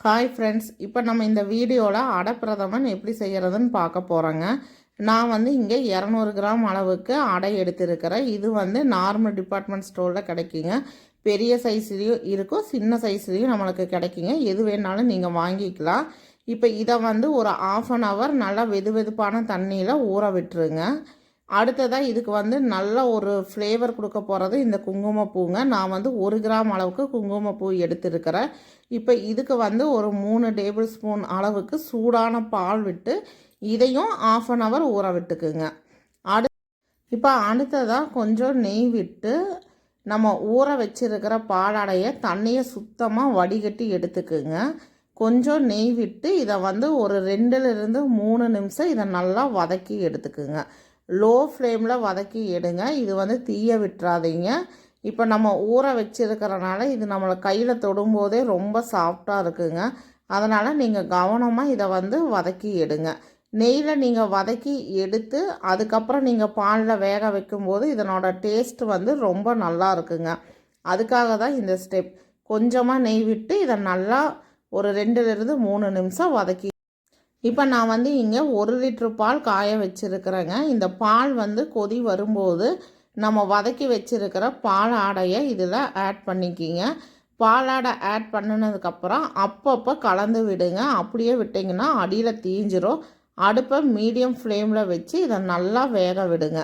Hi friends, இப்போ நம்ம இந்த வீடியோவில் அடை பிரதமன் எப்படி செய்கிறதுன்னு பார்க்க போகிறோங்க. நான் வந்து இங்கே 200 கிராம் அளவுக்கு அடை எடுத்துருக்கிறேன். இது வந்து நார்மல் டிபார்ட்மெண்ட் ஸ்டோரில் கிடைக்குங்க. பெரிய சைஸ்லேயும் இருக்கும், சின்ன சைஸ்லேயும் நம்மளுக்கு கிடைக்குங்க. எது வேணாலும் நீங்கள் வாங்கிக்கலாம். இப்போ இதை வந்து ஒரு 1/2 hour நல்லா வெதுவெதுப்பான தண்ணியில் ஊற விட்டுருங்க. அடுத்ததாக இதுக்கு வந்து நல்ல ஒரு ஃப்ளேவர் கொடுக்க போகிறது இந்த குங்குமப்பூங்க. நான் வந்து 1 கிராம் அளவுக்கு குங்குமப்பூ எடுத்துருக்கிறேன். இப்போ இதுக்கு வந்து ஒரு 3 டேபிள் ஸ்பூன் அளவுக்கு சூடான பால் விட்டு இதையும் 1/2 hour ஊற விட்டுக்குங்க. இப்போ அடுத்ததாக கொஞ்சம் நெய் விட்டு நம்ம ஊற வச்சிருக்கிற பாலாடையை தண்ணியை சுத்தமாக வடிகட்டி எடுத்துக்குங்க. கொஞ்சம் நெய் விட்டு இதை வந்து ஒரு 2-3 நிமிஷம் இதை நல்லா வதக்கி எடுத்துக்குங்க. லோ ஃப்ளேமில் வதக்கி எடுங்க. இது வந்து தீய விட்டுறாதீங்க. இப்போ நம்ம ஊற வச்சிருக்கிறனால இது நம்மளை கையில் தொடும்போதே ரொம்ப சாஃப்டாக இருக்குங்க. அதனால் நீங்கள் கவனமாக இதை வந்து வதக்கி எடுங்க. நெய்யில் நீங்கள் வதக்கி எடுத்து அதுக்கப்புறம் நீங்கள் பாலில் வேக வைக்கும்போது இதனோட டேஸ்ட் வந்து ரொம்ப நல்லா இருக்குங்க. அதுக்காக தான் இந்த ஸ்டெப். கொஞ்சமாக நெய் விட்டு இதை நல்லா ஒரு 2-3 நிமிஷம் வதக்கி. இப்போ நான் வந்து இங்கே 1 லிட்ரு பால் காய வச்சுருக்கிறேங்க. இந்த பால் வந்து கொதி வரும்போது நம்ம வதக்கி வச்சுருக்கிற பால் ஆடையை இதில் ஆட் பண்ணிக்கிங்க. பாலாடை ஆட் பண்ணினதுக்கப்புறம் அப்பப்போ கலந்து விடுங்க. அப்படியே விட்டிங்கன்னா அடியில் தீஞ்சிரும். அடுப்பை மீடியம் ஃப்ளேமில் வச்சு இதை நல்லா வேக விடுங்க.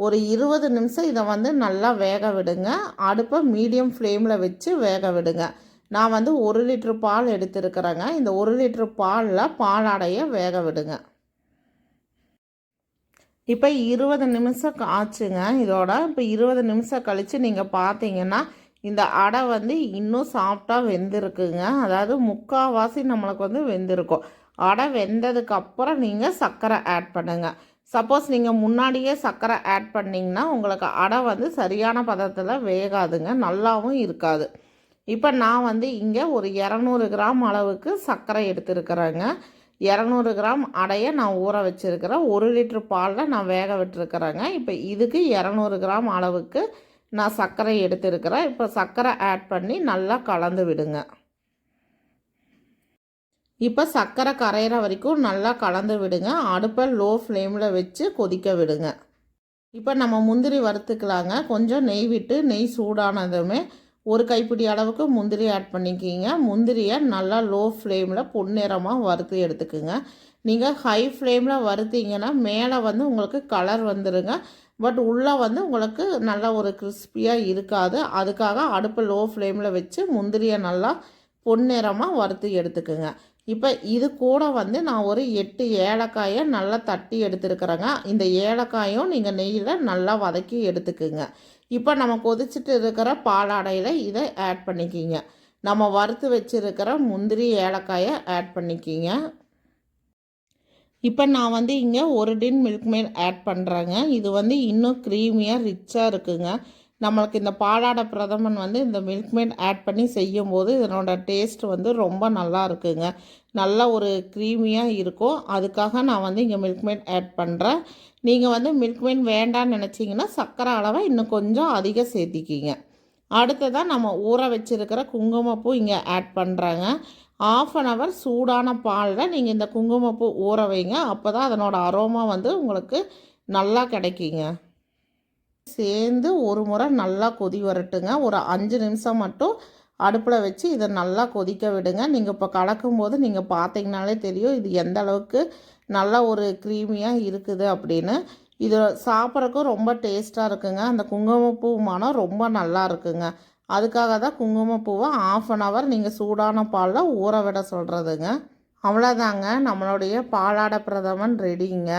ஒரு 20 நிமிஷம் இதை வந்து நல்லா வேக விடுங்க. அடுப்பை மீடியம் ஃப்ளேமில் வச்சு வேக விடுங்க. நான் வந்து 1 லிட்ரு பால் எடுத்துருக்கிறேங்க. இந்த 1 லிட்ரு பாலில் பாலாடையை வேக விடுங்க. இப்போ 20 நிமிஷம் ஆச்சுங்க இதோட. இப்போ 20 நிமிஷம் கழித்து நீங்கள் பார்த்தீங்கன்னா இந்த அடை வந்து இன்னும் சாஃப்டாக வெந்திருக்குங்க. அதாவது முக்கால்வாசி நம்மளுக்கு வந்து வெந்திருக்கும். அடை வெந்ததுக்கப்புறம் நீங்கள் சர்க்கரை ஆட் பண்ணுங்கள். சப்போஸ் நீங்கள் முன்னாடியே சர்க்கரை ஆட் பண்ணிங்கன்னா உங்களுக்கு அடை வந்து சரியான பதத்தில் வேகாதுங்க, நல்லாவும் இருக்காது. இப்போ நான் வந்து இங்கே ஒரு 200 கிராம் அளவுக்கு சர்க்கரை எடுத்துருக்கிறேங்க. 200 கிராம் அடையை நான் ஊற வச்சுருக்கிறேன். 1 லிட்ரு பாலில் நான் வேக விட்டுருக்கிறேங்க. இப்போ இதுக்கு 200 கிராம் அளவுக்கு நான் சர்க்கரை எடுத்துருக்கிறேன். இப்போ சர்க்கரை ஆட் பண்ணி நல்லா கலந்து விடுங்க. இப்போ சர்க்கரை கரையிற வரைக்கும் நல்லா கலந்து விடுங்க. அடுப்பை லோ ஃப்ளேமில் வச்சு கொதிக்க விடுங்க. இப்போ நம்ம முந்திரி வறுத்துக்கலாங்க. கொஞ்சம் நெய் விட்டு நெய் சூடானதுமே 1 கைப்பிடி அளவுக்கு முந்திரி ஆட் பண்ணிக்கிங்க. முந்திரியை நல்லா லோ ஃப்ளேமில் பொன்னிறமாக வறுத்து எடுத்துக்குங்க. நீங்கள் ஹை ஃப்ளேமில் வறுத்தீங்கன்னா மேலே வந்து உங்களுக்கு கலர் வந்துடுங்க. பட் உள்ளே வந்து உங்களுக்கு நல்லா ஒரு கிறிஸ்பியாக இருக்காது. அதுக்காக அடுப்பு லோ ஃப்ளேமில் வச்சு முந்திரியை நல்லா பொன்னிறமாக வறுத்து எடுத்துக்குங்க. இப்போ இது கூட வந்து நான் ஒரு 8 ஏலக்காயை நல்லா தட்டி எடுத்துருக்கிறேங்க. இந்த ஏலக்காயும் நீங்கள் நெய்யில் நல்லா வதக்கி எடுத்துக்குங்க. இப்போ நம்ம கொதிச்சுட்டு இருக்கிற பாலாடையில் இதை ஆட் பண்ணிக்கிங்க. நம்ம வறுத்து வச்சுருக்கிற முந்திரி ஏலக்காயை ஆட் பண்ணிக்கிங்க. இப்போ நான் வந்து இங்கே 1 டின் மில்க் மேட் ஆட் பண்ணுறேங்க. இது வந்து இன்னும் க்ரீமியாக ரிச்சாக இருக்குங்க. நம்மளுக்கு இந்த பாலாடை பிரதமன் வந்து இந்த மில்க் மேட் ஆட் பண்ணி செய்யும்போது இதனோட டேஸ்ட் வந்து ரொம்ப நல்லா இருக்குங்க. நல்லா ஒரு க்ரீமியாக இருக்கும். அதுக்காக நான் வந்து இங்கே மில்க் மேட் ஆட் பண்ணுறேன். நீங்கள் வந்து மில்க் மேட் வேண்டான்னு நினச்சிங்கன்னா சர்க்கரை அளவை இன்னும் கொஞ்சம் அதிகம் சேர்த்திக்கிங்க. அடுத்ததாக நம்ம ஊற வச்சுருக்கிற குங்குமப்பூ இங்கே ஆட் பண்ணுறாங்க. 1/2 hour சூடான பாலில் நீங்கள் இந்த குங்குமப்பூ ஊற வைங்க. அப்போ தான் அதனோட அரோமா வந்து உங்களுக்கு நல்லா கிடைக்குங்க. சேர்ந்து ஒரு முறை நல்லா கொதி வரட்டுங்க. ஒரு 5 நிமிஷம் மட்டும் அடுப்பில் வச்சு இதை நல்லா கொதிக்க விடுங்க. நீங்கள் இப்போ கலக்கும்போது நீங்கள் பார்த்தீங்கனாலே தெரியும் இது எந்த அளவுக்கு நல்லா ஒரு க்ரீமியாக இருக்குது அப்படின்னு. இது சாப்பிட்றதுக்கும் ரொம்ப டேஸ்ட்டாக இருக்குங்க. அந்த குங்குமப்பூ மனம் ரொம்ப நல்லா இருக்குங்க. அதுக்காக தான் குங்குமப்பூவை 1/2 hour நீங்கள் சூடான பாலில் ஊற விட சொல்கிறதுங்க. அவ்வளோதாங்க, நம்மளுடைய பாலாடை பிரதமன் ரெடிங்க.